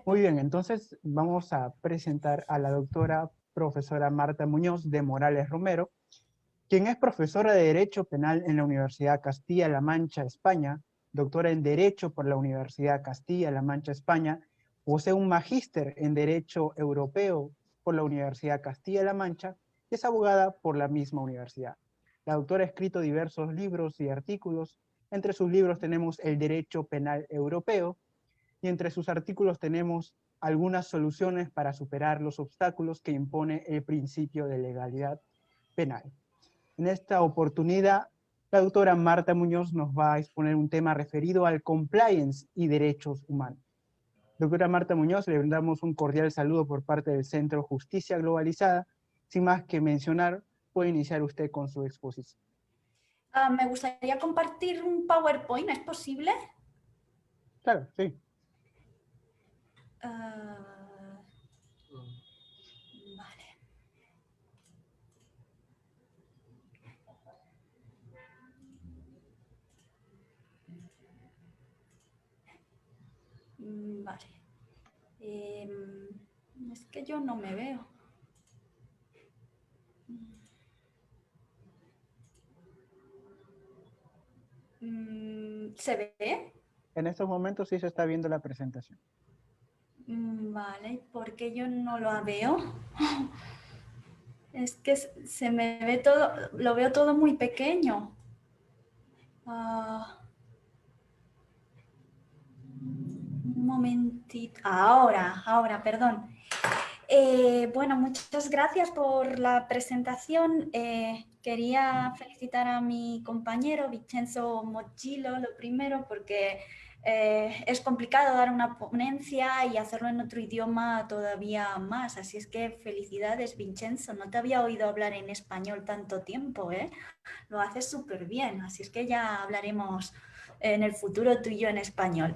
Muy bien, entonces vamos a presentar a la doctora profesora Marta Muñoz de Morales Romero, quien es profesora de Derecho Penal en la Universidad Castilla-La Mancha, España, doctora en Derecho por la Universidad Castilla-La Mancha, España, posee un magíster en Derecho Europeo por la Universidad Castilla-La Mancha y es abogada por la misma universidad. La doctora ha escrito diversos libros y artículos. Entre sus libros tenemos El Derecho Penal Europeo, y entre sus artículos tenemos algunas soluciones para superar los obstáculos que impone el principio de legalidad penal. En esta oportunidad, la doctora Marta Muñoz nos va a exponer un tema referido al compliance y derechos humanos. Doctora Marta Muñoz, le brindamos un cordial saludo por parte del Centro Justicia Globalizada. Sin más que mencionar, puede iniciar usted con su exposición. Me gustaría compartir un PowerPoint, ¿es posible? Claro, sí. Vale. Vale. Es que yo no me veo. ¿Se ve? En estos momentos sí se está viendo la presentación. Vale, ¿por qué yo no lo veo? Es que se me ve todo, lo veo todo muy pequeño. Un momentito. Ahora, perdón. Bueno, muchas gracias por la presentación. Quería felicitar a mi compañero Vincenzo Mochilo, lo primero, porque es complicado dar una ponencia y hacerlo en otro idioma todavía más. Así es que felicidades, Vincenzo. No te había oído hablar en español tanto tiempo, ¿eh? Lo haces súper bien. Así es que ya hablaremos en el futuro tú y yo en español.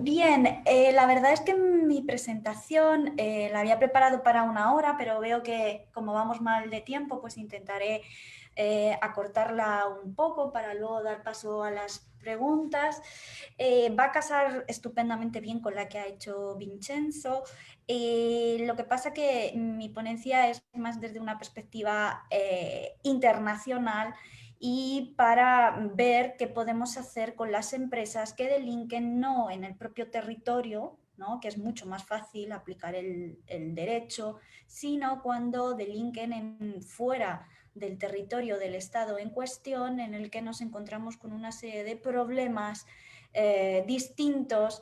Bien, la verdad es que mi presentación la había preparado para 1 hora, pero veo que como vamos mal de tiempo, pues intentaré acortarla un poco para luego dar paso a las preguntas. Va a casar estupendamente bien con la que ha hecho Vincenzo. Lo que pasa que mi ponencia es más desde una perspectiva internacional y para ver qué podemos hacer con las empresas que delinquen no en el propio territorio, ¿no?, que es mucho más fácil aplicar el derecho, sino cuando delinquen fuera del territorio del Estado en cuestión, en el que nos encontramos con una serie de problemas distintos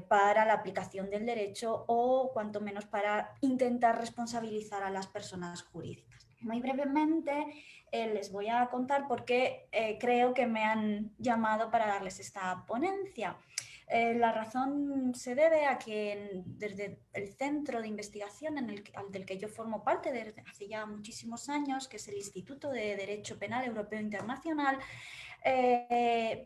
para la aplicación del derecho o cuanto menos para intentar responsabilizar a las personas jurídicas. Muy brevemente les voy a contar por qué creo que me han llamado para darles esta ponencia. La razón se debe a que desde el centro de investigación del que yo formo parte desde hace ya muchísimos años, que es el Instituto de Derecho Penal Europeo Internacional,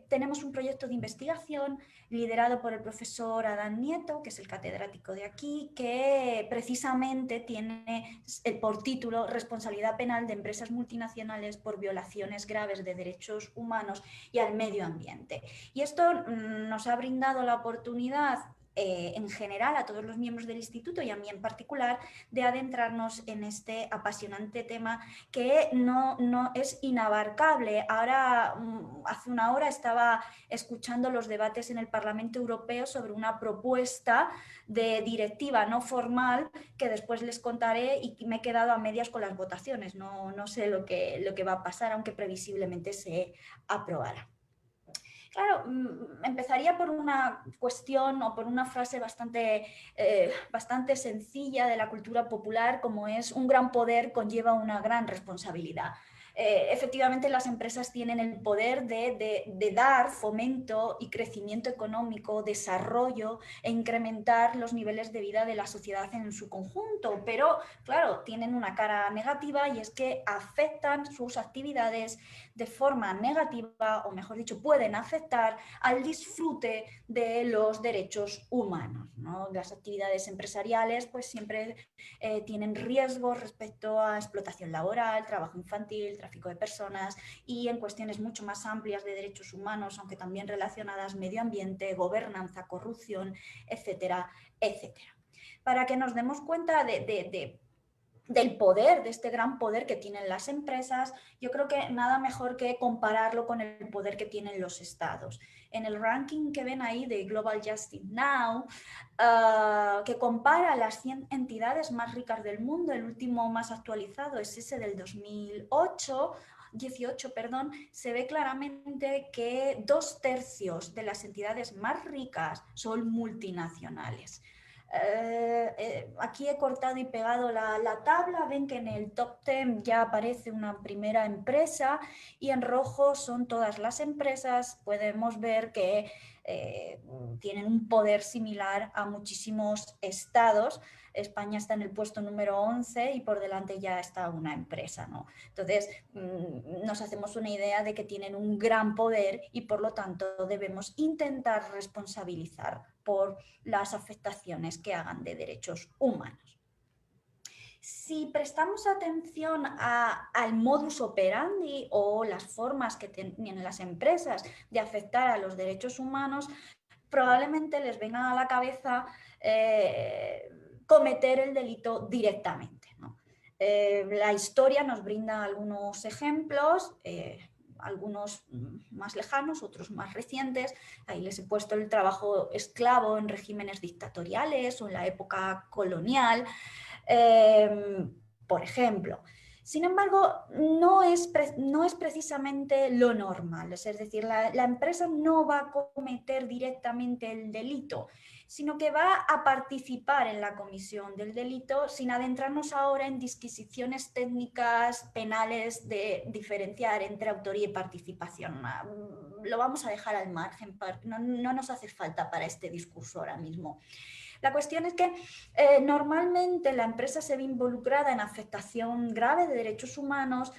tenemos un proyecto de investigación liderado por el profesor Adán Nieto, que es el catedrático de aquí, que precisamente tiene por título Responsabilidad penal de empresas multinacionales por violaciones graves de derechos humanos y al medio ambiente. Y esto nos ha brindado la oportunidad en general a todos los miembros del instituto y a mí en particular de adentrarnos en este apasionante tema que no es inabarcable. Ahora, hace 1 hora estaba escuchando los debates en el Parlamento Europeo sobre una propuesta de directiva no formal que después les contaré y me he quedado a medias con las votaciones. No sé lo que va a pasar, aunque previsiblemente se aprobará. Claro, empezaría por una cuestión o por una frase bastante sencilla de la cultura popular, como es: un gran poder conlleva una gran responsabilidad. Efectivamente, las empresas tienen el poder de dar fomento y crecimiento económico, desarrollo e incrementar los niveles de vida de la sociedad en su conjunto, pero claro, tienen una cara negativa y es que afectan sus actividades de forma negativa, o mejor dicho, pueden afectar al disfrute de los derechos humanos, ¿no? Las actividades empresariales pues siempre tienen riesgos respecto a explotación laboral, trabajo infantil, tráfico de personas y en cuestiones mucho más amplias de derechos humanos, aunque también relacionadas medio ambiente, gobernanza, corrupción, etcétera, etcétera. Para que nos demos cuenta del poder, de este gran poder que tienen las empresas, yo creo que nada mejor que compararlo con el poder que tienen los estados. En el ranking que ven ahí de Global Justice Now, que compara las 100 entidades más ricas del mundo, el último más actualizado es ese del 2018, perdón, se ve claramente que 2/3 de las entidades más ricas son multinacionales. Aquí he cortado y pegado la tabla, ven que en el top 10 ya aparece una primera empresa y en rojo son todas las empresas. Podemos ver que tienen un poder similar a muchísimos estados. España está en el puesto número 11 y por delante ya está una empresa, ¿no? Entonces nos hacemos una idea de que tienen un gran poder y por lo tanto debemos intentar responsabilizar por las afectaciones que hagan de derechos humanos. Si prestamos atención al modus operandi o las formas que tienen las empresas de afectar a los derechos humanos, probablemente les venga a la cabeza cometer el delito directamente, ¿no? La historia nos brinda algunos ejemplos, algunos más lejanos, otros más recientes. Ahí les he puesto el trabajo esclavo en regímenes dictatoriales o en la época colonial, por ejemplo. Sin embargo, no es precisamente lo normal, es decir, la empresa no va a cometer directamente el delito, sino que va a participar en la comisión del delito sin adentrarnos ahora en disquisiciones técnicas penales de diferenciar entre autoría y participación. Lo vamos a dejar al margen, no nos hace falta para este discurso ahora mismo. La cuestión es que normalmente la empresa se ve involucrada en afectación grave de derechos humanos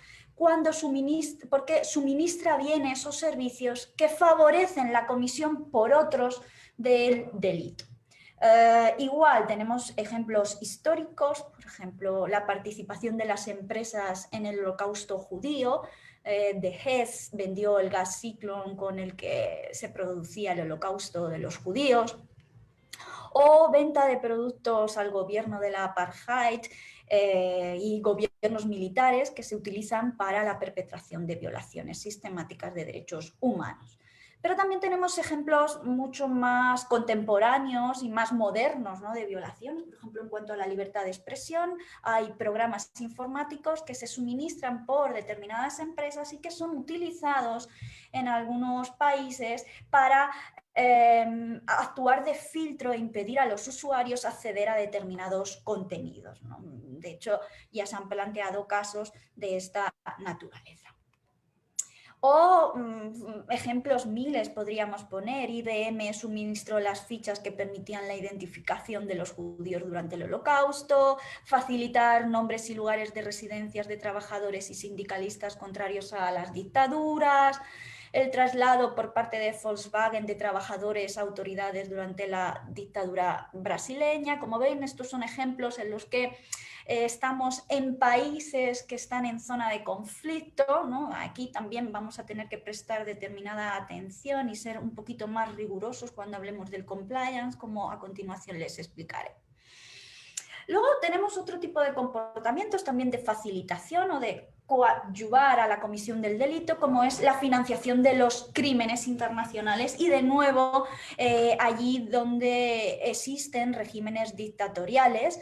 porque suministra bienes o servicios que favorecen la comisión por otros del delito. Igual tenemos ejemplos históricos, por ejemplo, la participación de las empresas en el holocausto judío. De Hess vendió el gas Zyklon con el que se producía el holocausto de los judíos, o venta de productos al gobierno de la apartheid y gobiernos militares que se utilizan para la perpetración de violaciones sistemáticas de derechos humanos. Pero también tenemos ejemplos mucho más contemporáneos y más modernos, ¿no?, de violaciones. Por ejemplo, en cuanto a la libertad de expresión, hay programas informáticos que se suministran por determinadas empresas y que son utilizados en algunos países para actuar de filtro e impedir a los usuarios acceder a determinados contenidos, ¿no? De hecho, ya se han planteado casos de esta naturaleza. O ejemplos miles podríamos poner. IBM suministró las fichas que permitían la identificación de los judíos durante el Holocausto, facilitar nombres y lugares de residencias de trabajadores y sindicalistas contrarios a las dictaduras, el traslado por parte de Volkswagen de trabajadores a autoridades durante la dictadura brasileña. Como ven, estos son ejemplos en los que estamos en países que están en zona de conflicto, ¿no? Aquí también vamos a tener que prestar determinada atención y ser un poquito más rigurosos cuando hablemos del compliance, como a continuación les explicaré. Luego tenemos otro tipo de comportamientos también de facilitación o de coadyuvar a la comisión del delito, como es la financiación de los crímenes internacionales y, de nuevo, allí donde existen regímenes dictatoriales,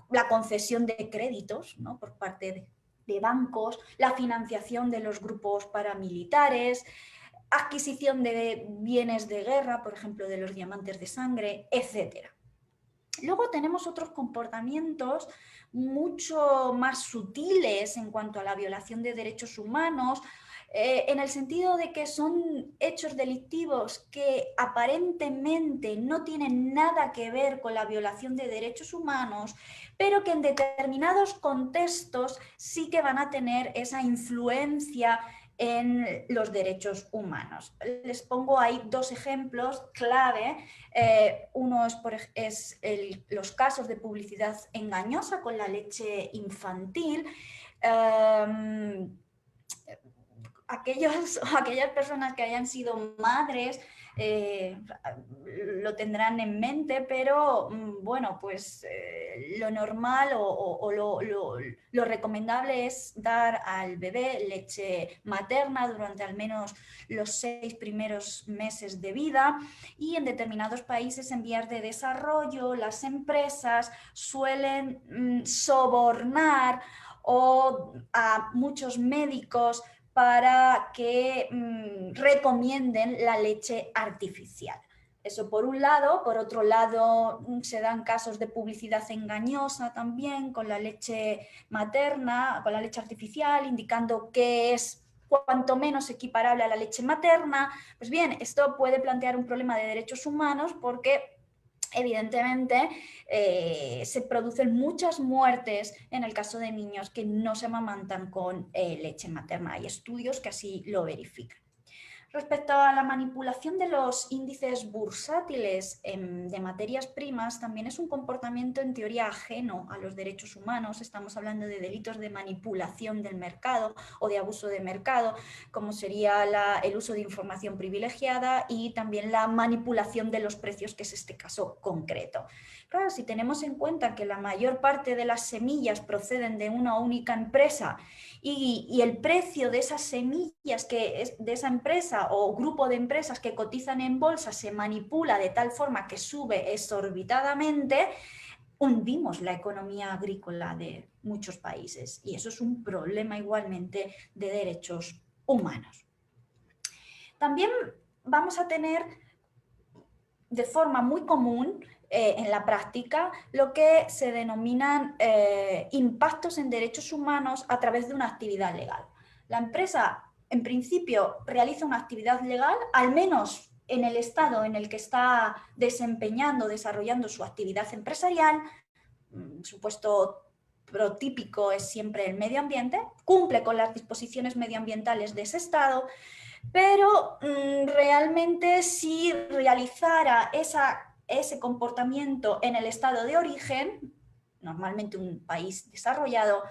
la concesión de créditos, ¿no?, por parte de bancos, la financiación de los grupos paramilitares, adquisición de bienes de guerra, por ejemplo, de los diamantes de sangre, etc. Luego tenemos otros comportamientos mucho más sutiles en cuanto a la violación de derechos humanos, en el sentido de que son hechos delictivos que aparentemente no tienen nada que ver con la violación de derechos humanos, pero que en determinados contextos sí que van a tener esa influencia en los derechos humanos. Les pongo ahí dos ejemplos clave. Uno es los casos de publicidad engañosa con la leche infantil. Aquellas personas que hayan sido madres lo tendrán en mente, pero bueno, pues lo normal o lo recomendable es dar al bebé leche materna durante al menos los 6 primeros meses de vida, y en determinados países en vías de desarrollo las empresas suelen sobornar a muchos médicos para que recomienden la leche artificial. Eso por un lado. Por otro lado, se dan casos de publicidad engañosa también con la leche materna, con la leche artificial, indicando que es cuanto menos equiparable a la leche materna. Pues bien, esto puede plantear un problema de derechos humanos porque evidentemente se producen muchas muertes en el caso de niños que no se amamantan con leche materna. Hay estudios que así lo verifican. Respecto a la manipulación de los índices bursátiles de materias primas, también es un comportamiento en teoría ajeno a los derechos humanos. Estamos hablando de delitos de manipulación del mercado o de abuso de mercado, como sería el uso de información privilegiada y también la manipulación de los precios, que es este caso concreto. Claro, si tenemos en cuenta que la mayor parte de las semillas proceden de una única empresa y el precio de esas semillas de esa empresa o grupo de empresas que cotizan en bolsa se manipula de tal forma que sube exorbitadamente, hundimos la economía agrícola de muchos países, y eso es un problema igualmente de derechos humanos. También vamos a tener de forma muy común en la práctica lo que se denominan impactos en derechos humanos a través de una actividad legal. La empresa, en principio, realiza una actividad legal, al menos en el estado en el que está desarrollando su actividad empresarial. Supuesto protípico es siempre el medio ambiente, cumple con las disposiciones medioambientales de ese estado, pero realmente si realizara ese comportamiento en el estado de origen, normalmente un país desarrollado,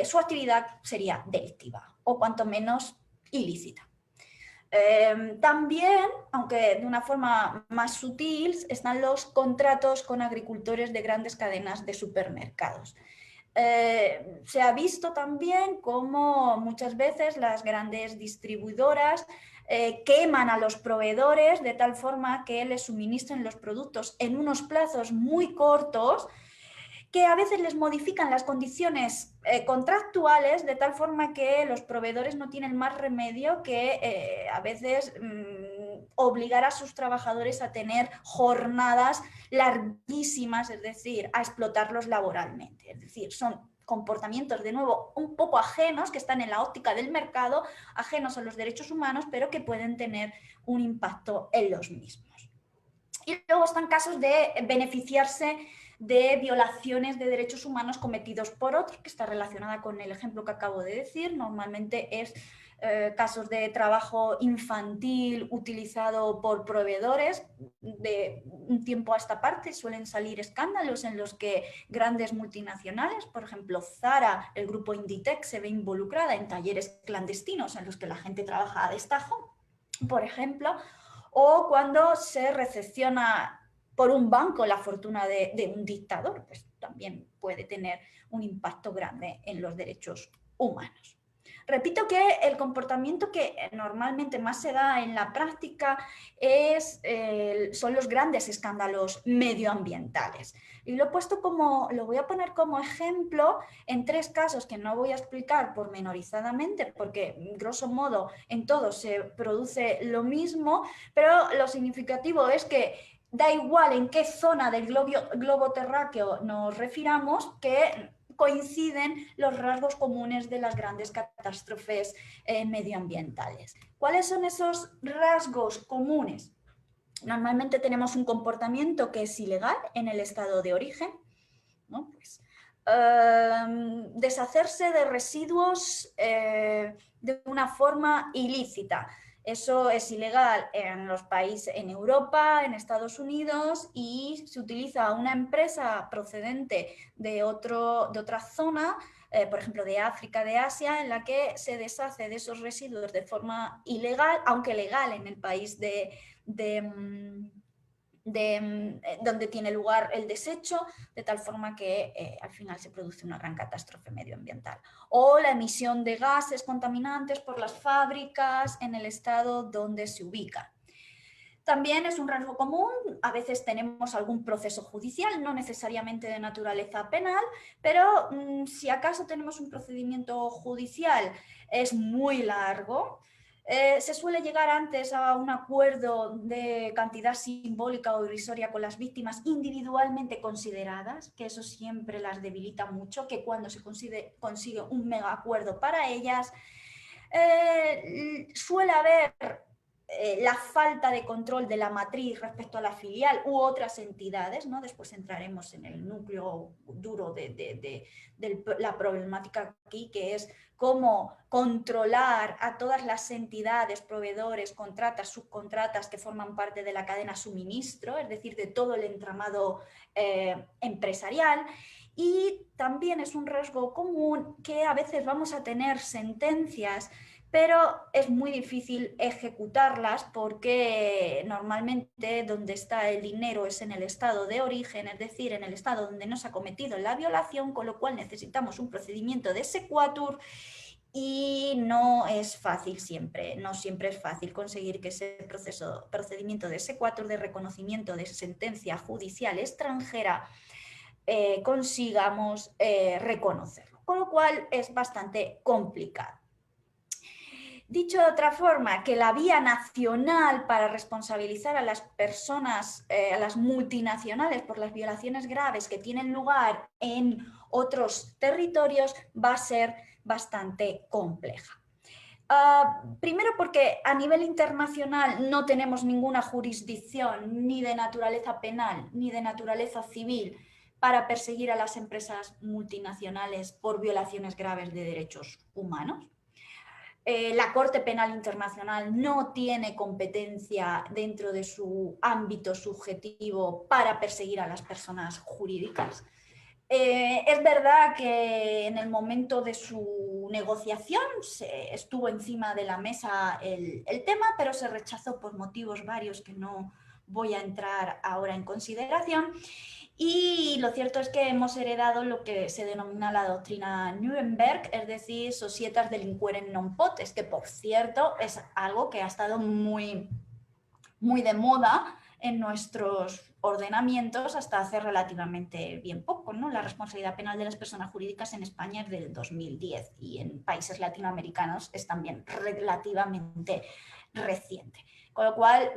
su actividad sería delictiva o cuanto menos ilícita. También, aunque de una forma más sutil, están los contratos con agricultores de grandes cadenas de supermercados. Se ha visto también cómo muchas veces las grandes distribuidoras queman a los proveedores de tal forma que les suministren los productos en unos plazos muy cortos, que a veces les modifican las condiciones contractuales de tal forma que los proveedores no tienen más remedio que a veces obligar a sus trabajadores a tener jornadas larguísimas, es decir, a explotarlos laboralmente. Es decir, son comportamientos, de nuevo, un poco ajenos, que están en la óptica del mercado, ajenos a los derechos humanos, pero que pueden tener un impacto en los mismos. Y luego están casos de beneficiarse de violaciones de derechos humanos cometidos por otros, que está relacionada con el ejemplo que acabo de decir. Normalmente es casos de trabajo infantil utilizado por proveedores. De un tiempo a esta parte suelen salir escándalos en los que grandes multinacionales, por ejemplo Zara, el grupo Inditex, se ve involucrada en talleres clandestinos en los que la gente trabaja a destajo, por ejemplo, o cuando se recepciona por un banco la fortuna de un dictador, pues también puede tener un impacto grande en los derechos humanos. Repito que el comportamiento que normalmente más se da en la práctica son los grandes escándalos medioambientales. Y lo voy a poner como ejemplo en 3 casos que no voy a explicar pormenorizadamente, porque grosso modo en todos se produce lo mismo, pero lo significativo es que da igual en qué zona del globo terráqueo nos refiramos, que coinciden los rasgos comunes de las grandes catástrofes medioambientales. ¿Cuáles son esos rasgos comunes? Normalmente tenemos un comportamiento que es ilegal en el estado de origen, ¿no? Pues, deshacerse de residuos de una forma ilícita. Eso es ilegal en los países, en Europa, en Estados Unidos, y se utiliza una empresa procedente de otra zona, por ejemplo de África, de Asia, en la que se deshace de esos residuos de forma ilegal, aunque legal en el país donde tiene lugar el desecho, de tal forma que al final se produce una gran catástrofe medioambiental. O la emisión de gases contaminantes por las fábricas en el estado donde se ubica. También es un rasgo común, a veces tenemos algún proceso judicial, no necesariamente de naturaleza penal, pero si acaso tenemos un procedimiento judicial, es muy largo. Se suele llegar antes a un acuerdo de cantidad simbólica o irrisoria con las víctimas individualmente consideradas, que eso siempre las debilita mucho, que cuando se consigue un mega acuerdo para ellas, suele haber la falta de control de la matriz respecto a la filial u otras entidades, ¿no? Después entraremos en el núcleo duro de la problemática aquí, que es cómo controlar a todas las entidades, proveedores, contratas, subcontratas que forman parte de la cadena suministro, es decir, de todo el entramado empresarial. Y también es un riesgo común que a veces vamos a tener sentencias, pero es muy difícil ejecutarlas porque normalmente donde está el dinero es en el estado de origen, es decir, en el estado donde no se ha cometido la violación, con lo cual necesitamos un procedimiento de sequatur y no es fácil siempre, no siempre es fácil conseguir que ese procedimiento de sequatur, de reconocimiento de sentencia judicial extranjera, consigamos reconocerlo, con lo cual es bastante complicado. Dicho de otra forma, que la vía nacional para responsabilizar a las personas, a las multinacionales por las violaciones graves que tienen lugar en otros territorios va a ser bastante compleja. Primero porque a nivel internacional no tenemos ninguna jurisdicción ni de naturaleza penal ni de naturaleza civil para perseguir a las empresas multinacionales por violaciones graves de derechos humanos. La Corte Penal Internacional no tiene competencia dentro de su ámbito subjetivo para perseguir a las personas jurídicas. Es verdad que en el momento de su negociación se estuvo encima de la mesa el tema, pero se rechazó por motivos varios que no voy a entrar ahora en consideración. Y lo cierto es que hemos heredado lo que se denomina la doctrina Nuremberg, es decir, societas delinquere non potest, que por cierto es algo que ha estado muy de moda en nuestros ordenamientos hasta hace relativamente bien poco, ¿no? La responsabilidad penal de las personas jurídicas en España es del 2010 y en países latinoamericanos es también relativamente reciente. Con lo cual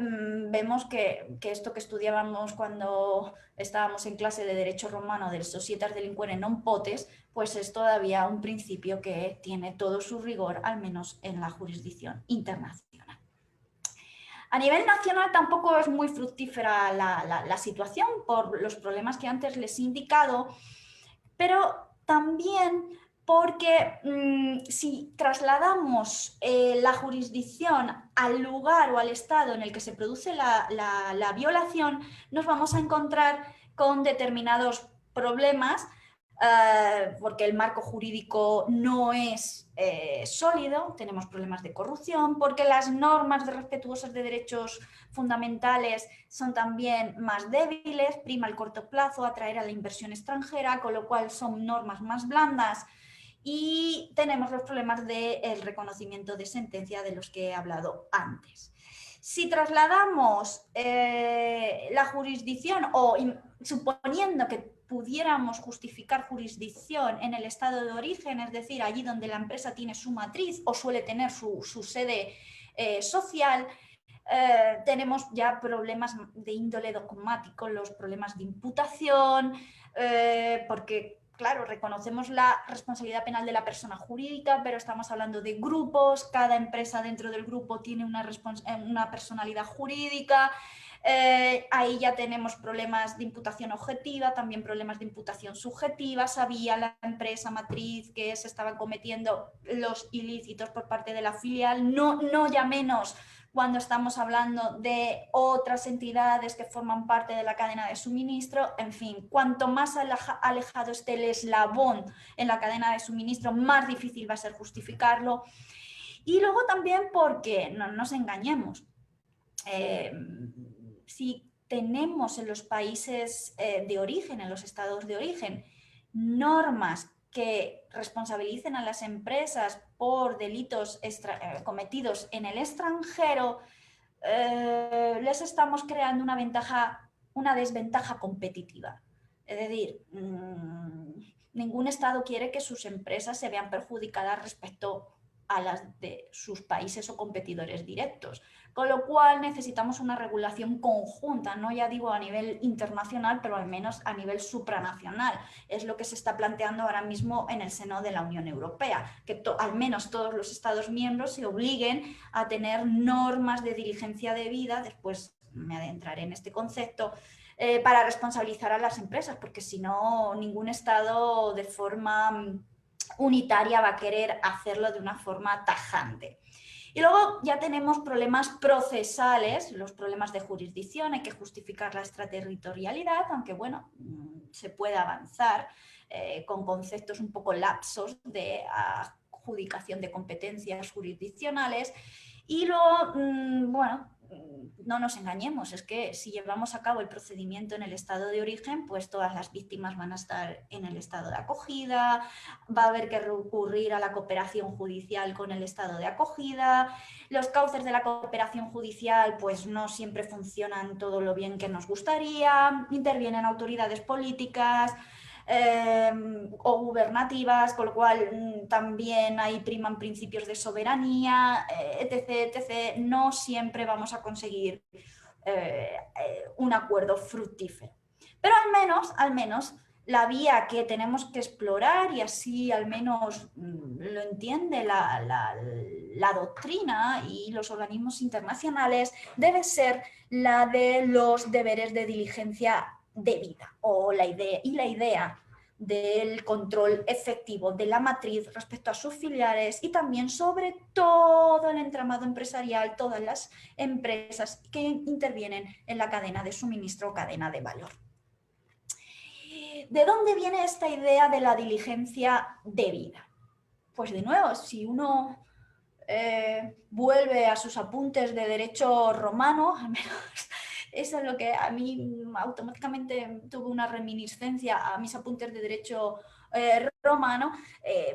vemos que esto que estudiábamos cuando estábamos en clase de Derecho Romano del societas delinquere non potest, pues es todavía un principio que tiene todo su rigor, al menos en la jurisdicción internacional. A nivel nacional tampoco es muy fructífera la situación por los problemas que antes les he indicado, pero también porque si trasladamos la jurisdicción al lugar o al estado en el que se produce la violación, nos vamos a encontrar con determinados problemas, porque el marco jurídico no es sólido, tenemos problemas de corrupción, porque las normas respetuosas de derechos fundamentales son también más débiles, prima el corto plazo, atraer a la inversión extranjera, con lo cual son normas más blandas, y tenemos los problemas del reconocimiento de sentencia de los que he hablado antes. Si trasladamos la jurisdicción o suponiendo que pudiéramos justificar jurisdicción en el estado de origen, es decir, allí donde la empresa tiene su matriz o suele tener su sede social, tenemos ya problemas de índole dogmático, los problemas de imputación, porque claro, reconocemos la responsabilidad penal de la persona jurídica, pero estamos hablando de grupos, cada empresa dentro del grupo tiene una personalidad jurídica. Ahí ya tenemos problemas de imputación objetiva, también problemas de imputación subjetiva. Sabía la empresa matriz que se estaban cometiendo los ilícitos por parte de la filial, no ya menos cuando estamos hablando de otras entidades que forman parte de la cadena de suministro. En fin, cuanto más alejado esté el eslabón en la cadena de suministro, más difícil va a ser justificarlo. Y luego también porque, no nos engañemos, si tenemos en los países de origen, en los estados de origen, normas que responsabilicen a las empresas por delitos cometidos en el extranjero, les estamos creando una desventaja competitiva. Es decir, ningún estado quiere que sus empresas se vean perjudicadas respecto a las de sus países o competidores directos. Con lo cual necesitamos una regulación conjunta, no ya digo a nivel internacional, pero al menos a nivel supranacional. Es lo que se está planteando ahora mismo en el seno de la Unión Europea, que al menos todos los Estados miembros se obliguen a tener normas de diligencia debida, después me adentraré en este concepto, para responsabilizar a las empresas, porque si no, ningún Estado de forma unitaria va a querer hacerlo de una forma tajante. Y luego ya tenemos problemas procesales, los problemas de jurisdicción, hay que justificar la extraterritorialidad, aunque bueno, se puede avanzar con conceptos un poco lapsos de adjudicación de competencias jurisdiccionales. Y luego, bueno, no nos engañemos, es que si llevamos a cabo el procedimiento en el estado de origen, pues todas las víctimas van a estar en el estado de acogida, va a haber que recurrir a la cooperación judicial con el estado de acogida. Los cauces de la cooperación judicial pues no siempre funcionan todo lo bien que nos gustaría, intervienen autoridades políticas o gubernativas, con lo cual también ahí priman principios de soberanía, etc, etc. No siempre vamos a conseguir un acuerdo fructífero. Pero al menos la vía que tenemos que explorar, y así al menos lo entiende la doctrina y los organismos internacionales, debe ser la de los deberes de diligencia debida, o la idea del control efectivo de la matriz respecto a sus filiales, y también sobre todo el entramado empresarial, todas las empresas que intervienen en la cadena de suministro o cadena de valor. ¿De dónde viene esta idea de la diligencia debida? Pues de nuevo, si uno vuelve a sus apuntes de derecho romano, al menos eso es lo que a mí automáticamente tuve una reminiscencia a mis apuntes de derecho romano,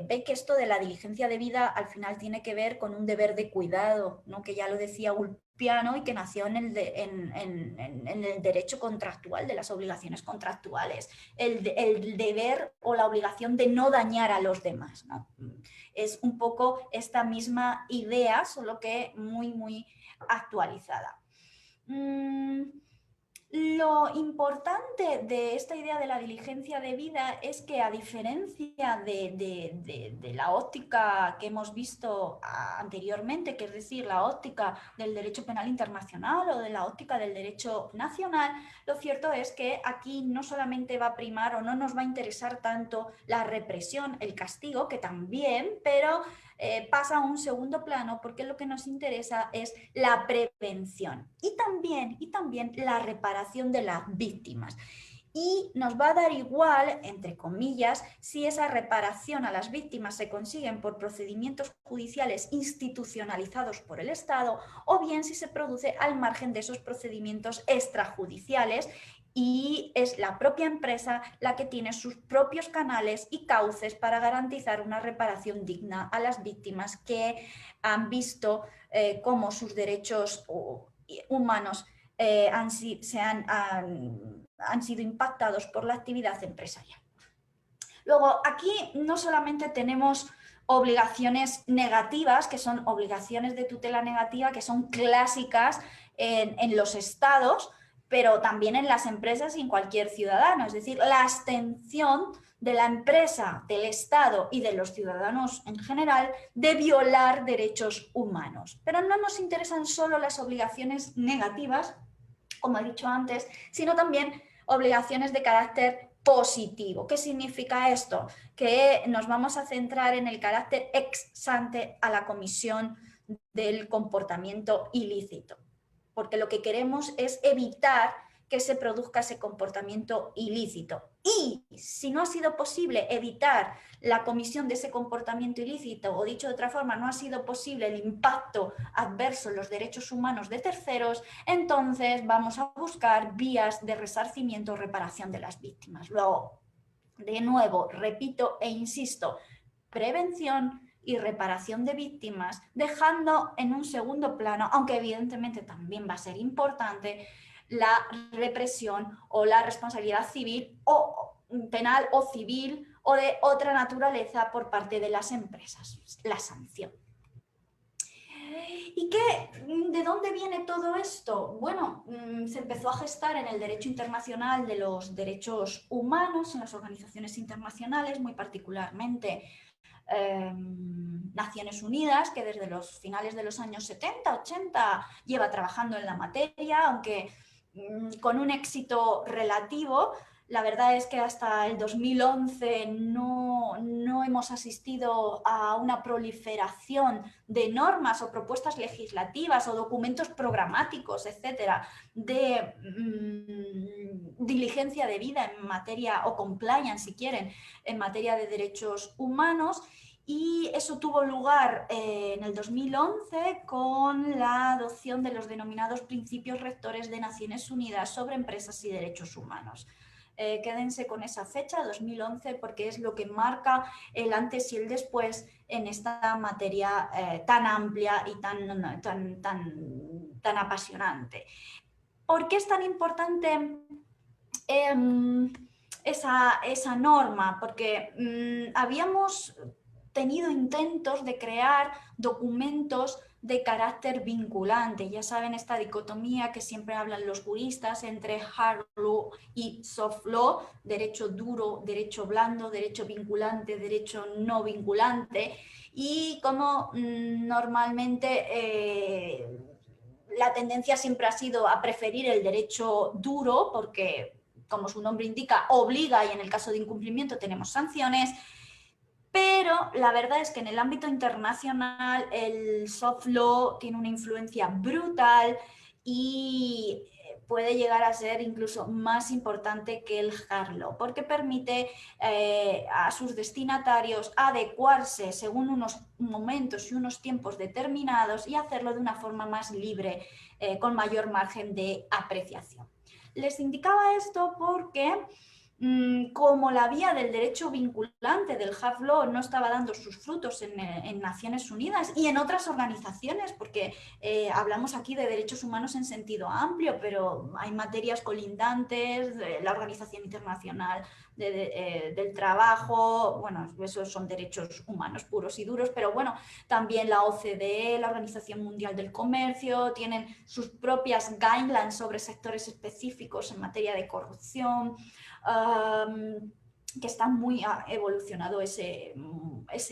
ve que esto de la diligencia debida al final tiene que ver con un deber de cuidado, ¿no? Que ya lo decía Ulpiano y que nació en el derecho contractual, de las obligaciones contractuales, el deber o la obligación de no dañar a los demás, ¿no? Es un poco esta misma idea, solo que muy actualizada. Lo importante de esta idea de la diligencia debida es que, a diferencia de la óptica que hemos visto anteriormente, que es decir, la óptica del derecho penal internacional o de la óptica del derecho nacional, lo cierto es que aquí no solamente va a primar o no nos va a interesar tanto la represión, el castigo, que también, pero pasa a un segundo plano, porque lo que nos interesa es la prevención y también la reparación de las víctimas. Y nos va a dar igual, entre comillas, si esa reparación a las víctimas se consiguen por procedimientos judiciales institucionalizados por el Estado, o bien si se produce al margen de esos procedimientos extrajudiciales, y es la propia empresa la que tiene sus propios canales y cauces para garantizar una reparación digna a las víctimas que han visto cómo sus derechos humanos han sido impactados por la actividad empresarial. Luego, aquí no solamente tenemos obligaciones negativas, que son obligaciones de tutela negativa, que son clásicas en los estados, pero también en las empresas y en cualquier ciudadano. Es decir, la abstención de la empresa, del Estado y de los ciudadanos en general de violar derechos humanos. Pero no nos interesan solo las obligaciones negativas, como he dicho antes, sino también obligaciones de carácter positivo. ¿Qué significa esto? Que nos vamos a centrar en el carácter ex ante a la comisión del comportamiento ilícito, porque lo que queremos es evitar que se produzca ese comportamiento ilícito. Y si no ha sido posible evitar la comisión de ese comportamiento ilícito, o dicho de otra forma, no ha sido posible el impacto adverso en los derechos humanos de terceros, entonces vamos a buscar vías de resarcimiento o reparación de las víctimas. Luego, de nuevo, repito e insisto, prevención y reparación de víctimas, dejando en un segundo plano, aunque evidentemente también va a ser importante, la represión o la responsabilidad civil o penal o civil o de otra naturaleza por parte de las empresas, la sanción. ¿Y de dónde viene todo esto? Bueno, se empezó a gestar en el derecho internacional de los derechos humanos, en las organizaciones internacionales, muy particularmente Naciones Unidas, que desde los finales de los años 70, 80 lleva trabajando en la materia, aunque con un éxito relativo. La verdad es que hasta el 2011 no hemos asistido a una proliferación de normas o propuestas legislativas o documentos programáticos, etcétera, de diligencia debida en materia, o compliance si quieren, en materia de derechos humanos. Y eso tuvo lugar en el 2011 con la adopción de los denominados principios rectores de Naciones Unidas sobre empresas y derechos humanos. Quédense con esa fecha, 2011, porque es lo que marca el antes y el después en esta materia tan amplia y tan apasionante. ¿Por qué es tan importante esa norma? Porque habíamos tenido intentos de crear documentos de carácter vinculante. Ya saben, esta dicotomía que siempre hablan los juristas entre hard law y soft law, derecho duro, derecho blando, derecho vinculante, derecho no vinculante, y como normalmente la tendencia siempre ha sido a preferir el derecho duro porque, como su nombre indica, obliga y en el caso de incumplimiento tenemos sanciones. Pero la verdad es que en el ámbito internacional el soft law tiene una influencia brutal y puede llegar a ser incluso más importante que el hard law, porque permite a sus destinatarios adecuarse según unos momentos y unos tiempos determinados y hacerlo de una forma más libre, con mayor margen de apreciación. Les indicaba esto porque como la vía del derecho vinculante del hard law no estaba dando sus frutos en Naciones Unidas y en otras organizaciones, porque hablamos aquí de derechos humanos en sentido amplio, pero hay materias colindantes, la Organización Internacional del Trabajo, bueno, esos son derechos humanos puros y duros, pero bueno, también la OCDE, la Organización Mundial del Comercio, tienen sus propias guidelines sobre sectores específicos en materia de corrupción. Que está muy evolucionado ese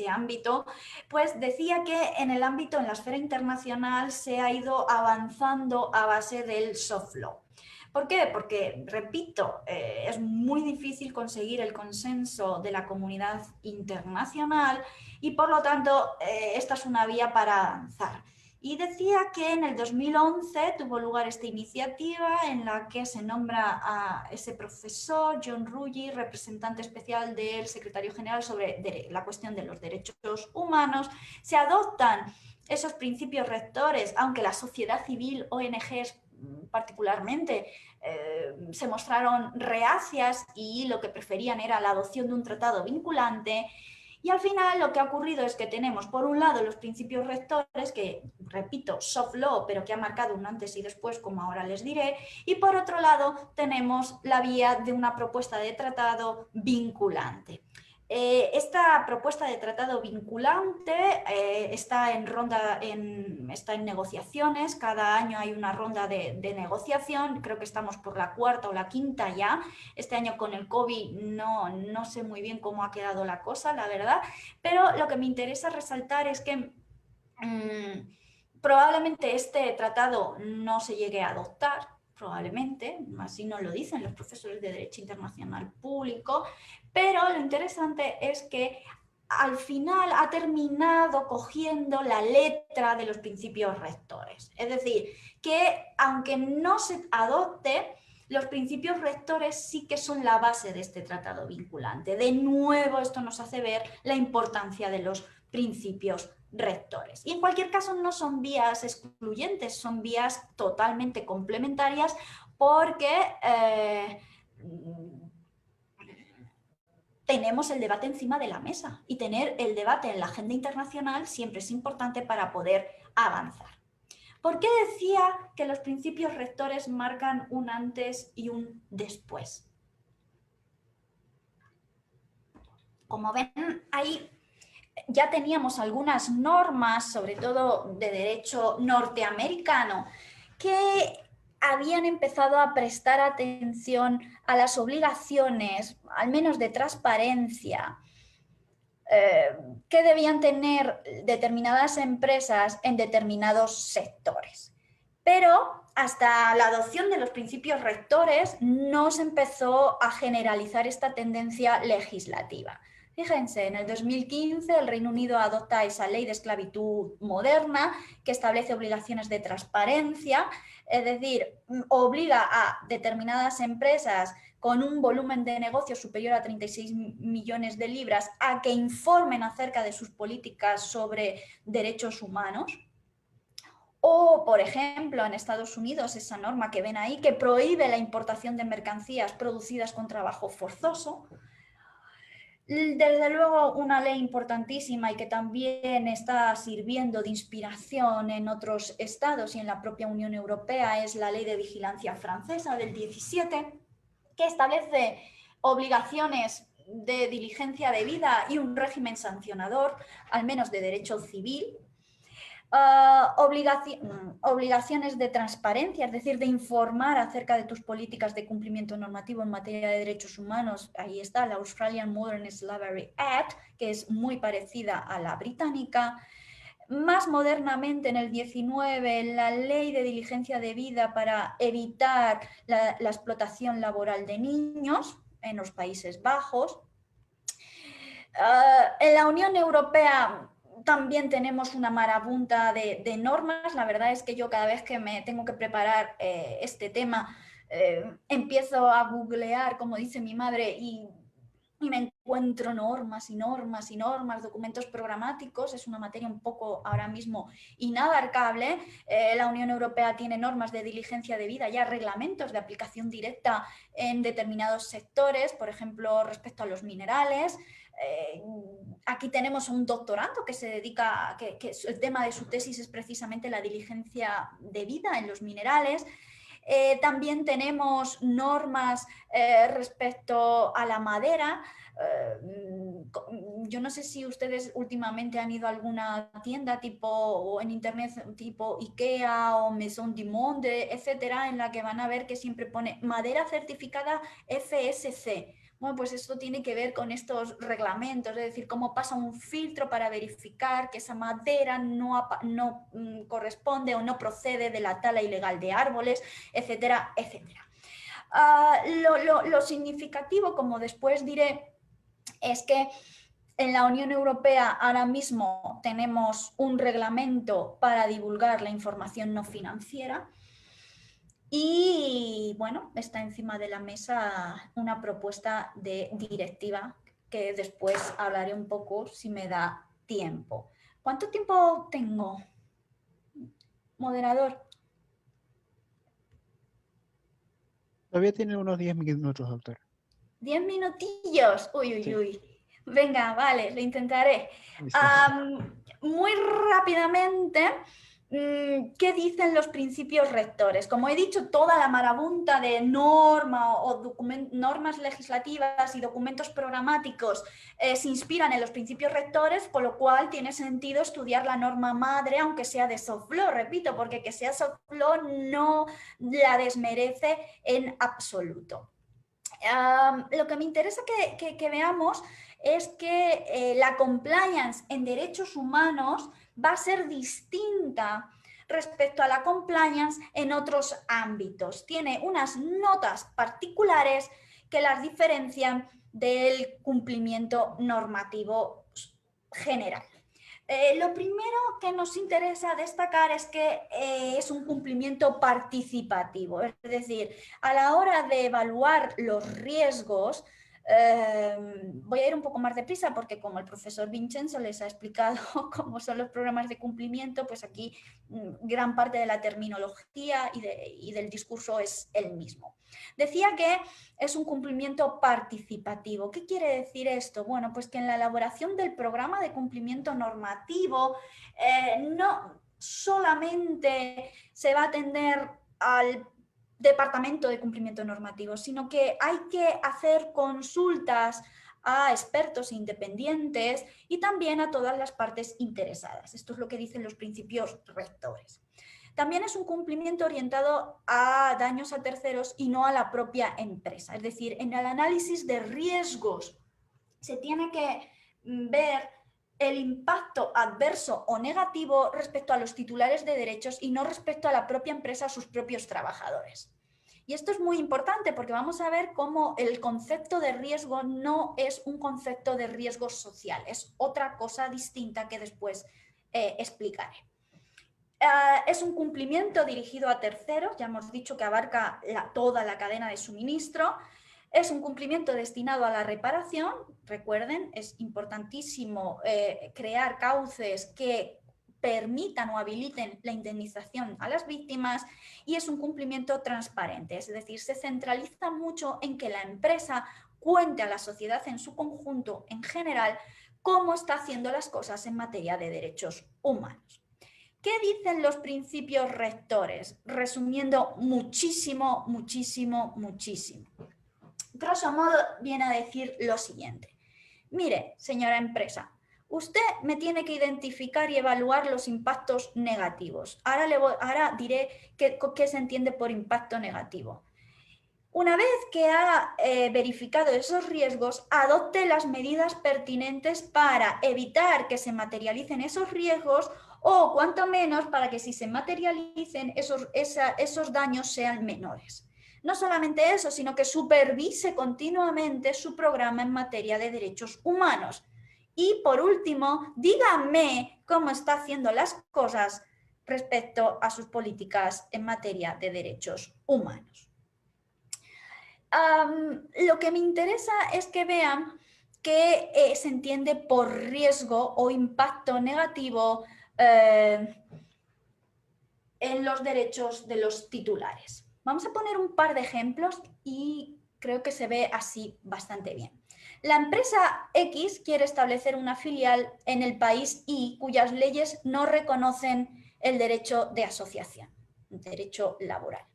ámbito, pues decía que en el ámbito, en la esfera internacional, se ha ido avanzando a base del soft law. ¿Por qué? Porque, repito, es muy difícil conseguir el consenso de la comunidad internacional y, por lo tanto, esta es una vía para avanzar. Y decía que en el 2011 tuvo lugar esta iniciativa en la que se nombra a ese profesor, John Ruggie, representante especial del secretario general sobre la cuestión de los derechos humanos. Se adoptan esos principios rectores, aunque la sociedad civil, ONGs particularmente, se mostraron reacias y lo que preferían era la adopción de un tratado vinculante. Y al final lo que ha ocurrido es que tenemos, por un lado, los principios rectores, que, repito, soft law, pero que ha marcado un antes y después, como ahora les diré, y por otro lado tenemos la vía de una propuesta de tratado vinculante. Esta propuesta de tratado vinculante está en negociaciones. Cada año hay una ronda de negociación. Creo que estamos por la cuarta o la quinta ya. Este año con el COVID no sé muy bien cómo ha quedado la cosa, la verdad. Pero lo que me interesa resaltar es que probablemente este tratado no se llegue a adoptar, probablemente, así nos lo dicen los profesores de Derecho Internacional Público, pero lo interesante es que al final ha terminado cogiendo la letra de los principios rectores. Es decir, que aunque no se adopte, los principios rectores sí que son la base de este tratado vinculante. De nuevo, esto nos hace ver la importancia de los principios rectores. Y en cualquier caso no son vías excluyentes, son vías totalmente complementarias porque tenemos el debate encima de la mesa y tener el debate en la agenda internacional siempre es importante para poder avanzar. ¿Por qué decía que los principios rectores marcan un antes y un después? Como ven, ahí ya teníamos algunas normas, sobre todo de derecho norteamericano, que habían empezado a prestar atención a las obligaciones, al menos de transparencia, que debían tener determinadas empresas en determinados sectores. Pero hasta la adopción de los principios rectores no se empezó a generalizar esta tendencia legislativa. Fíjense, en el 2015 el Reino Unido adopta esa ley de esclavitud moderna que establece obligaciones de transparencia, es decir, obliga a determinadas empresas con un volumen de negocio superior a 36 millones de libras a que informen acerca de sus políticas sobre derechos humanos. O, por ejemplo, en Estados Unidos, esa norma que ven ahí que prohíbe la importación de mercancías producidas con trabajo forzoso. Desde luego, una ley importantísima y que también está sirviendo de inspiración en otros estados y en la propia Unión Europea es la Ley de Vigilancia francesa del 17, que establece obligaciones de diligencia debida y un régimen sancionador, al menos de derecho civil. Obligaciones de transparencia, es decir, de informar acerca de tus políticas de cumplimiento normativo en materia de derechos humanos. Ahí está la Australian Modern Slavery Act, que es muy parecida a la británica. Más modernamente, en el 19, la ley de diligencia debida para evitar la explotación laboral de niños en los Países Bajos. En la Unión Europea también tenemos una marabunta de normas. La verdad es que yo cada vez que me tengo que preparar este tema, empiezo a googlear, como dice mi madre, y me encuentro normas y normas y normas, documentos programáticos. Es una materia un poco ahora mismo inabarcable. La Unión Europea tiene normas de diligencia debida, ya reglamentos de aplicación directa en determinados sectores, por ejemplo, respecto a los minerales. Aquí tenemos un doctorando que se dedica, que el tema de su tesis es precisamente la diligencia debida en los minerales. También tenemos normas respecto a la madera. Yo no sé si ustedes últimamente han ido a alguna tienda tipo o en internet tipo IKEA o Maison du Monde, etcétera, en la que van a ver que siempre pone madera certificada FSC. Bueno, pues esto tiene que ver con estos reglamentos, es decir, cómo pasa un filtro para verificar que esa madera no corresponde o no procede de la tala ilegal de árboles, etcétera, etcétera. Lo significativo, como después diré, es que en la Unión Europea ahora mismo tenemos un reglamento para divulgar la información no financiera. Y bueno, está encima de la mesa una propuesta de directiva que después hablaré un poco si me da tiempo. ¿Cuánto tiempo tengo, moderador? Todavía tiene unos 10 minutos, doctora. 10 minutillos. Uy, uy, Sí. uy. Venga, vale, lo intentaré. Muy rápidamente ¿Qué dicen los principios rectores? Como he dicho, toda la marabunta de normas legislativas y documentos programáticos se inspiran en los principios rectores, por lo cual tiene sentido estudiar la norma madre, aunque sea de soft law, repito, porque que sea soft law no la desmerece en absoluto. Lo que me interesa que veamos es que la compliance en derechos humanos va a ser distinta respecto a la compliance en otros ámbitos. Tiene unas notas particulares que las diferencian del cumplimiento normativo general. Lo primero que nos interesa destacar es que es un cumplimiento participativo, es decir, a la hora de evaluar los riesgos, voy a ir un poco más deprisa porque como el profesor Vincenzo les ha explicado cómo son los programas de cumplimiento, pues aquí gran parte de la terminología y del discurso es el mismo. Decía que es un cumplimiento participativo. ¿Qué quiere decir esto? Bueno, pues que en la elaboración del programa de cumplimiento normativo no solamente se va a atender al departamento de cumplimiento normativo, sino que hay que hacer consultas a expertos independientes y también a todas las partes interesadas. Esto es lo que dicen los principios rectores. También es un cumplimiento orientado a daños a terceros y no a la propia empresa. Es decir, en el análisis de riesgos se tiene que ver el impacto adverso o negativo respecto a los titulares de derechos y no respecto a la propia empresa, a sus propios trabajadores. Y esto es muy importante porque vamos a ver cómo el concepto de riesgo no es un concepto de riesgo social, es otra cosa distinta que después explicaré. Es un cumplimiento dirigido a terceros, ya hemos dicho que abarca toda la cadena de suministro. Es un cumplimiento destinado a la reparación. Recuerden, es importantísimo crear cauces que permitan o habiliten la indemnización a las víctimas, y es un cumplimiento transparente, es decir, se centraliza mucho en que la empresa cuente a la sociedad en su conjunto, en general, cómo está haciendo las cosas en materia de derechos humanos. ¿Qué dicen los principios rectores? Resumiendo muchísimo. Grosso modo viene a decir lo siguiente. Mire, señora empresa, usted me tiene que identificar y evaluar los impactos negativos. Ahora diré qué se entiende por impacto negativo. Una vez que ha verificado esos riesgos, adopte las medidas pertinentes para evitar que se materialicen esos riesgos o, cuanto menos, para que si se materialicen esos daños sean menores. No solamente eso, sino que supervise continuamente su programa en materia de derechos humanos. Y, por último, dígame cómo está haciendo las cosas respecto a sus políticas en materia de derechos humanos. Lo que me interesa es que vean que se entiende por riesgo o impacto negativo en los derechos de los titulares. Vamos a poner un par de ejemplos y creo que se ve así bastante bien. La empresa X quiere establecer una filial en el país Y cuyas leyes no reconocen el derecho de asociación, el derecho laboral.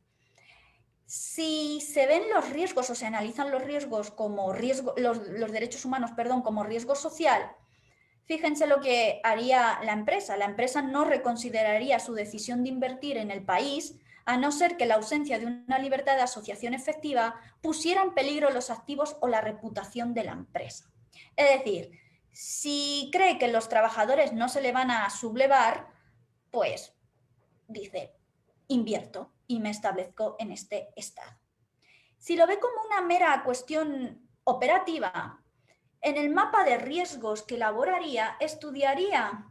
Si se ven los riesgos o se analizan los riesgos como los derechos humanos, como riesgo social, fíjense lo que haría la empresa. La empresa no reconsideraría su decisión de invertir en el país a no ser que la ausencia de una libertad de asociación efectiva pusiera en peligro los activos o la reputación de la empresa. Es decir, si cree que los trabajadores no se le van a sublevar, pues dice, invierto y me establezco en este estado. Si lo ve como una mera cuestión operativa, en el mapa de riesgos que elaboraría, estudiaría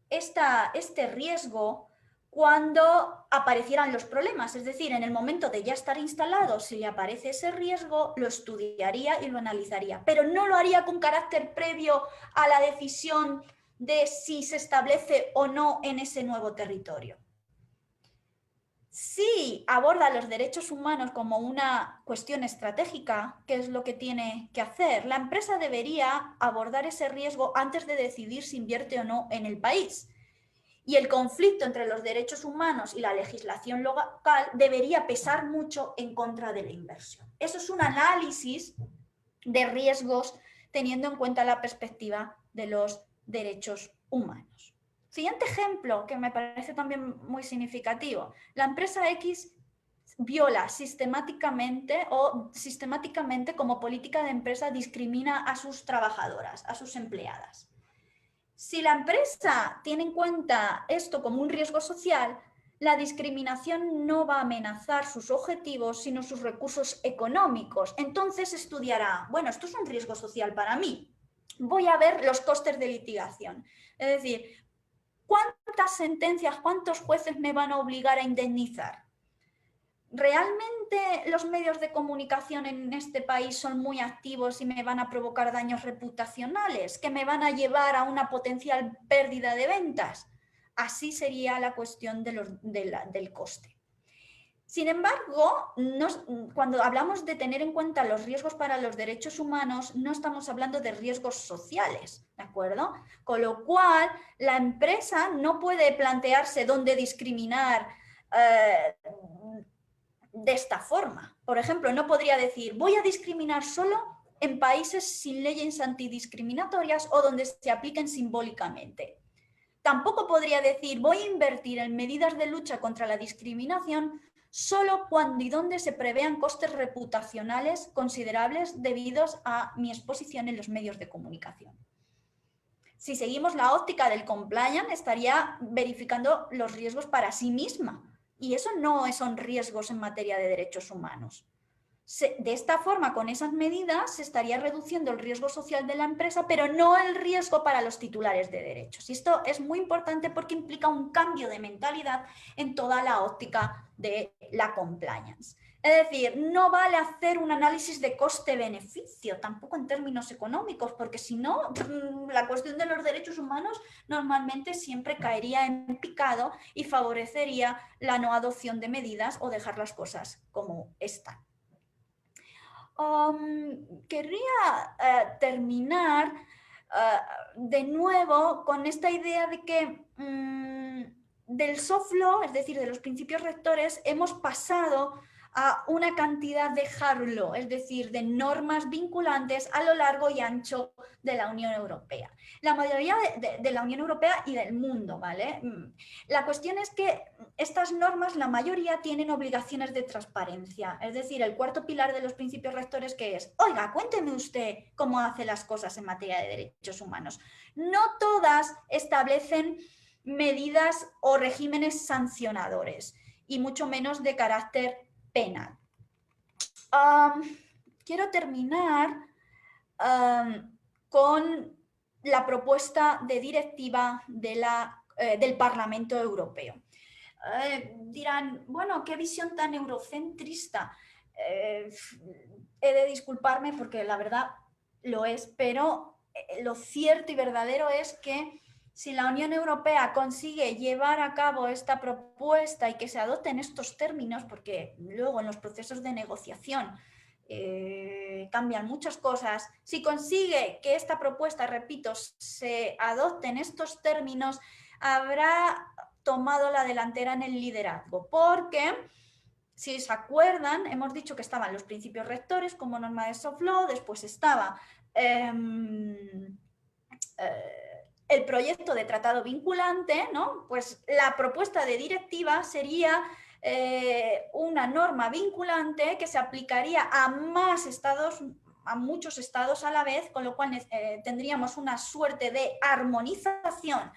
este riesgo cuando aparecieran los problemas, es decir, en el momento de ya estar instalado, si le aparece ese riesgo, lo estudiaría y lo analizaría, pero no lo haría con carácter previo a la decisión de si se establece o no en ese nuevo territorio. Si aborda los derechos humanos como una cuestión estratégica, ¿qué es lo que tiene que hacer? La empresa debería abordar ese riesgo antes de decidir si invierte o no en el país. Y el conflicto entre los derechos humanos y la legislación local debería pesar mucho en contra de la inversión. Eso es un análisis de riesgos teniendo en cuenta la perspectiva de los derechos humanos. Siguiente ejemplo, que me parece también muy significativo. La empresa X viola sistemáticamente como política de empresa discrimina a sus trabajadoras, a sus empleadas. Si la empresa tiene en cuenta esto como un riesgo social, la discriminación no va a amenazar sus objetivos, sino sus recursos económicos. Entonces estudiará, bueno, esto es un riesgo social para mí. Voy a ver los costes de litigación. Es decir, ¿cuántas sentencias, cuántos jueces me van a obligar a indemnizar? ¿Realmente los medios de comunicación en este país son muy activos y me van a provocar daños reputacionales que me van a llevar a una potencial pérdida de ventas? Así sería la cuestión del coste. Sin embargo, cuando hablamos de tener en cuenta los riesgos para los derechos humanos, no estamos hablando de riesgos sociales, ¿de acuerdo? Con lo cual, la empresa no puede plantearse dónde discriminar de esta forma. Por ejemplo, no podría decir, voy a discriminar solo en países sin leyes antidiscriminatorias o donde se apliquen simbólicamente. Tampoco podría decir, voy a invertir en medidas de lucha contra la discriminación solo cuando y donde se prevean costes reputacionales considerables debidos a mi exposición en los medios de comunicación. Si seguimos la óptica del compliance, estaría verificando los riesgos para sí misma. Y eso no son riesgos en materia de derechos humanos. De esta forma, con esas medidas, se estaría reduciendo el riesgo social de la empresa, pero no el riesgo para los titulares de derechos. Y esto es muy importante porque implica un cambio de mentalidad en toda la óptica de la compliance. Es decir, no vale hacer un análisis de coste-beneficio, tampoco en términos económicos, porque si no, la cuestión de los derechos humanos normalmente siempre caería en picado y favorecería la no adopción de medidas o dejar las cosas como están. Querría terminar de nuevo con esta idea de que del soft law, es decir, de los principios rectores, hemos pasado a una cantidad de hard law, es decir, de normas vinculantes a lo largo y ancho de la Unión Europea. La mayoría de la Unión Europea y del mundo, ¿vale? La cuestión es que estas normas, la mayoría, tienen obligaciones de transparencia, es decir, el cuarto pilar de los principios rectores, que es, oiga, cuénteme usted cómo hace las cosas en materia de derechos humanos. No todas establecen medidas o regímenes sancionadores, y mucho menos de carácter penal. Quiero terminar con la propuesta de directiva del Parlamento Europeo. Dirán, bueno, qué visión tan eurocentrista. He de disculparme porque la verdad lo es, pero lo cierto y verdadero es que si la Unión Europea consigue llevar a cabo esta propuesta y que se adopten estos términos, porque luego en los procesos de negociación cambian muchas cosas, si consigue que esta propuesta, repito, se adopten estos términos, habrá tomado la delantera en el liderazgo, porque si se acuerdan, hemos dicho que estaban los principios rectores como norma de soft law, después estaba el proyecto de tratado vinculante, ¿no? Pues la propuesta de directiva sería una norma vinculante que se aplicaría a más estados, a muchos estados a la vez, con lo cual tendríamos una suerte de armonización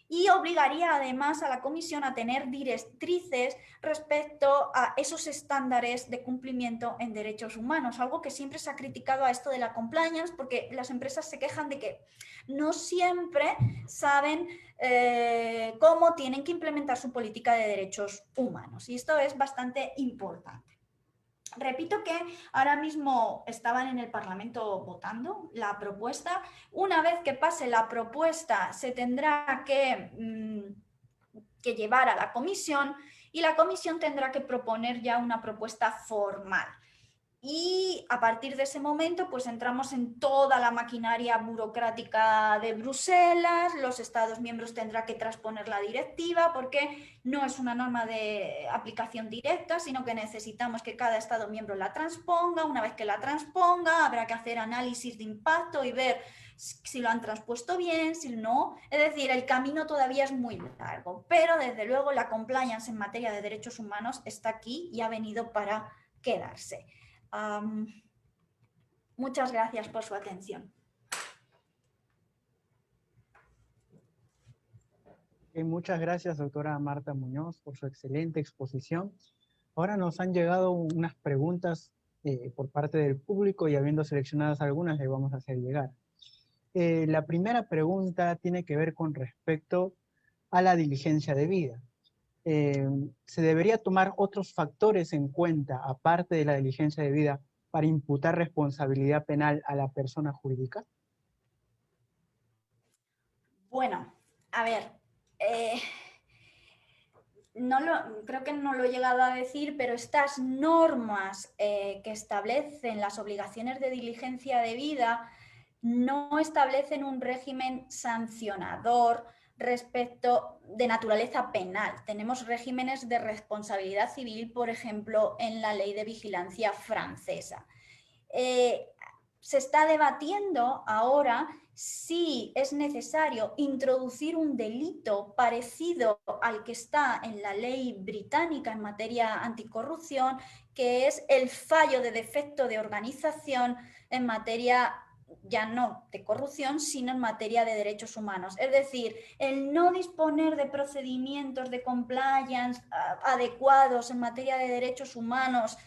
y obligaría además a la Comisión a tener directrices respecto a esos estándares de cumplimiento en derechos humanos, algo que siempre se ha criticado a esto de la compliance, porque las empresas se quejan de que no siempre saben cómo tienen que implementar su política de derechos humanos, y esto es bastante importante. Repito que ahora mismo estaban en el Parlamento votando la propuesta. Una vez que pase la propuesta se tendrá que llevar a la comisión y la comisión tendrá que proponer ya una propuesta formal. y a partir de ese momento pues entramos en toda la maquinaria burocrática de Bruselas, los Estados miembros tendrán que transponer la directiva porque no es una norma de aplicación directa, sino que necesitamos que cada Estado miembro la transponga. Una vez que la transponga habrá que hacer análisis de impacto y ver si lo han transpuesto bien, si no. Es decir, el camino todavía es muy largo, pero desde luego la compliance en materia de derechos humanos está aquí y ha venido para quedarse. Muchas gracias por su atención. Muchas gracias, doctora Marta Muñoz, por su excelente exposición. Ahora nos han llegado unas preguntas por parte del público y habiendo seleccionadas algunas, le vamos a hacer llegar. La primera pregunta tiene que ver con respecto a la diligencia debida. ¿Se debería tomar otros factores en cuenta, aparte de la diligencia debida, para imputar responsabilidad penal a la persona jurídica? Bueno, a ver, creo que no lo he llegado a decir, pero estas normas que establecen las obligaciones de diligencia debida no establecen un régimen sancionador respecto de naturaleza penal. Tenemos regímenes de responsabilidad civil, por ejemplo, en la ley de vigilancia francesa. Se está debatiendo ahora si es necesario introducir un delito parecido al que está en la ley británica en materia anticorrupción, que es el fallo de defecto de organización en materia ya no de corrupción, sino en materia de derechos humanos. Es decir, el no disponer de procedimientos de compliance adecuados en materia de derechos humanos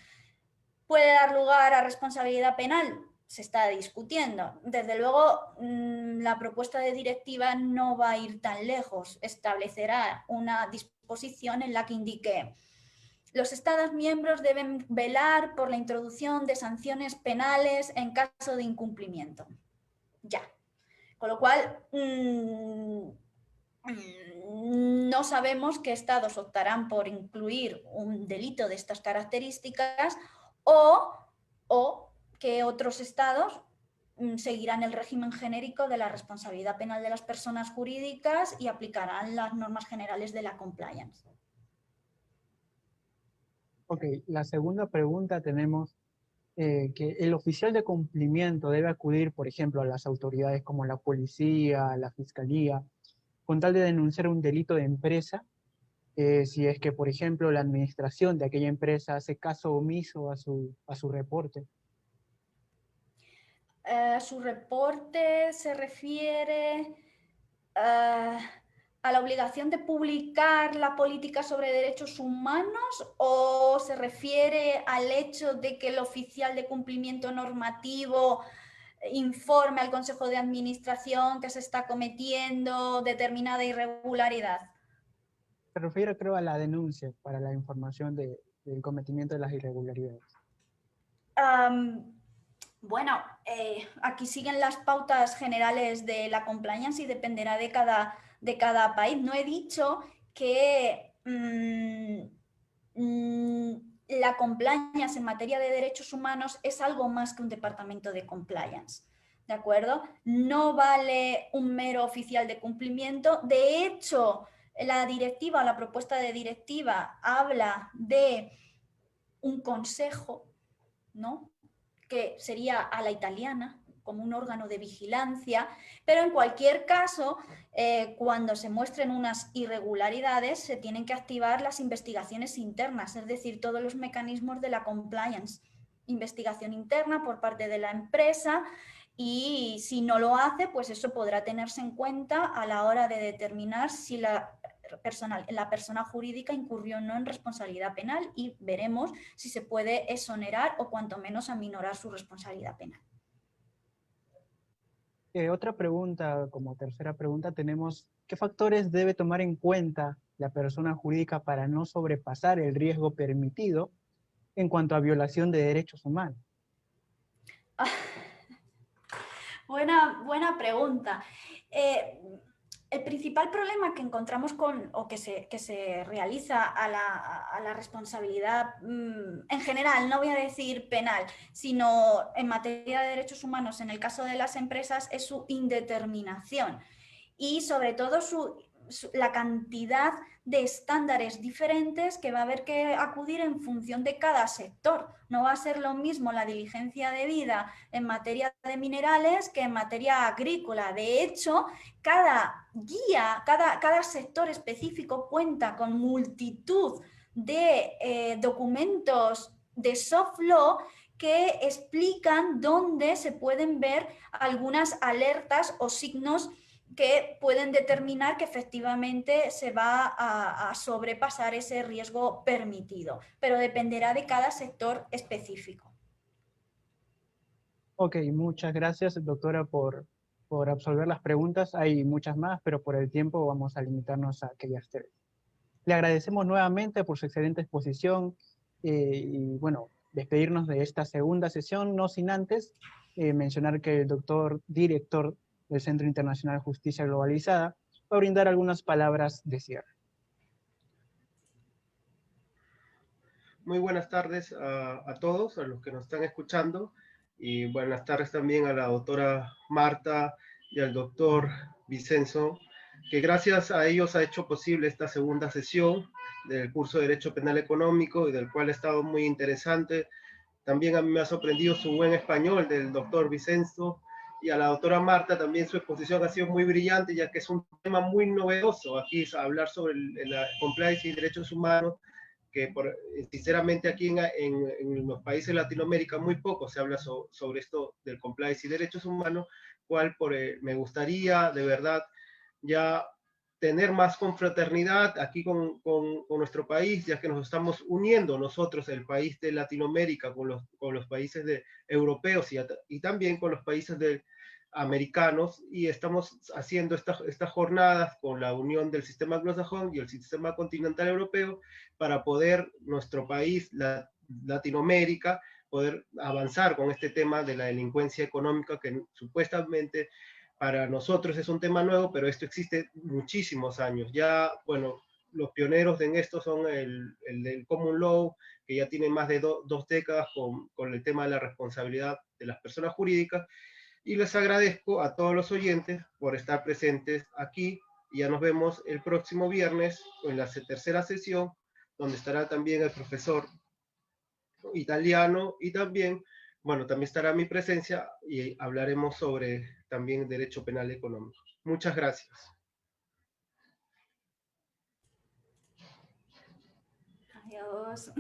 puede dar lugar a responsabilidad penal. Se está discutiendo. Desde luego, la propuesta de directiva no va a ir tan lejos. Establecerá una disposición en la que indique: los Estados miembros deben velar por la introducción de sanciones penales en caso de incumplimiento. Ya. Con lo cual, no sabemos qué estados optarán por incluir un delito de estas características o que otros estados seguirán el régimen genérico de la responsabilidad penal de las personas jurídicas y aplicarán las normas generales de la compliance. Ok, la segunda pregunta tenemos que el oficial de cumplimiento debe acudir, por ejemplo, a las autoridades como la policía, la fiscalía, con tal de denunciar un delito de empresa, si es que, por ejemplo, la administración de aquella empresa hace caso omiso a su reporte. Su reporte se refiere a la obligación de publicar la política sobre derechos humanos, o se refiere al hecho de que el oficial de cumplimiento normativo informe al Consejo de Administración que se está cometiendo determinada irregularidad? Se refiere, creo, a la denuncia para la información del cometimiento de las irregularidades. Bueno, aquí siguen las pautas generales de la compliance y dependerá de cada país. No he dicho que la compliance en materia de derechos humanos es algo más que un departamento de compliance, ¿de acuerdo? No vale un mero oficial de cumplimiento. De hecho, la directiva, la propuesta de directiva habla de un consejo, ¿no?, que sería a la italiana, como un órgano de vigilancia, pero en cualquier caso, cuando se muestren unas irregularidades, se tienen que activar las investigaciones internas, es decir, todos los mecanismos de la compliance. Investigación interna por parte de la empresa, y si no lo hace, pues eso podrá tenerse en cuenta a la hora de determinar si la persona jurídica incurrió o no en responsabilidad penal, y veremos si se puede exonerar o cuanto menos aminorar su responsabilidad penal. Otra pregunta, como tercera pregunta, tenemos: ¿qué factores debe tomar en cuenta la persona jurídica para no sobrepasar el riesgo permitido en cuanto a violación de derechos humanos? Buena pregunta. el principal problema que encontramos o que se realiza a la responsabilidad en general, no voy a decir penal, sino en materia de derechos humanos en el caso de las empresas, es su indeterminación y sobre todo la cantidad de estándares diferentes que va a haber que acudir en función de cada sector. No va a ser lo mismo la diligencia debida en materia de minerales que en materia agrícola. De hecho, cada guía, cada sector específico cuenta con multitud de documentos de soft law que explican dónde se pueden ver algunas alertas o signos que pueden determinar que efectivamente se va a sobrepasar ese riesgo permitido, pero dependerá de cada sector específico. Ok, muchas gracias, doctora, por absolver las preguntas. Hay muchas más, pero por el tiempo vamos a limitarnos a aquellas tres. Le agradecemos nuevamente por su excelente exposición y, bueno, despedirnos de esta segunda sesión, no sin antes mencionar que el doctor director del Centro Internacional de Justicia Globalizada va a brindar algunas palabras de cierre. Muy buenas tardes a todos, a los que nos están escuchando, y buenas tardes también a la doctora Marta y al doctor Vicenzo, que gracias a ellos ha hecho posible esta segunda sesión del curso de Derecho Penal Económico y del cual ha estado muy interesante. También a mí me ha sorprendido su buen español del doctor Vicenzo, y a la doctora Marta también su exposición ha sido muy brillante, ya que es un tema muy novedoso aquí, hablar sobre la compliance y derechos humanos, que sinceramente aquí en los países de Latinoamérica muy poco se habla sobre esto del compliance y derechos humanos, cual me gustaría de verdad ya tener más confraternidad aquí con nuestro país, ya que nos estamos uniendo nosotros, el país de Latinoamérica, con los países europeos y también con los países americanos, y estamos haciendo estas jornadas con la unión del sistema anglosajón y el sistema continental europeo para poder nuestro país, Latinoamérica, poder avanzar con este tema de la delincuencia económica que supuestamente para nosotros es un tema nuevo, pero esto existe muchísimos años. Ya, bueno, los pioneros en esto son el Common Law, que ya tiene más de dos décadas con el tema de la responsabilidad de las personas jurídicas. Y les agradezco a todos los oyentes por estar presentes aquí. Y ya nos vemos el próximo viernes en la tercera sesión, donde estará también el profesor italiano y también, bueno, también estará mi presencia y hablaremos sobre también derecho penal económico. Muchas gracias. Adiós.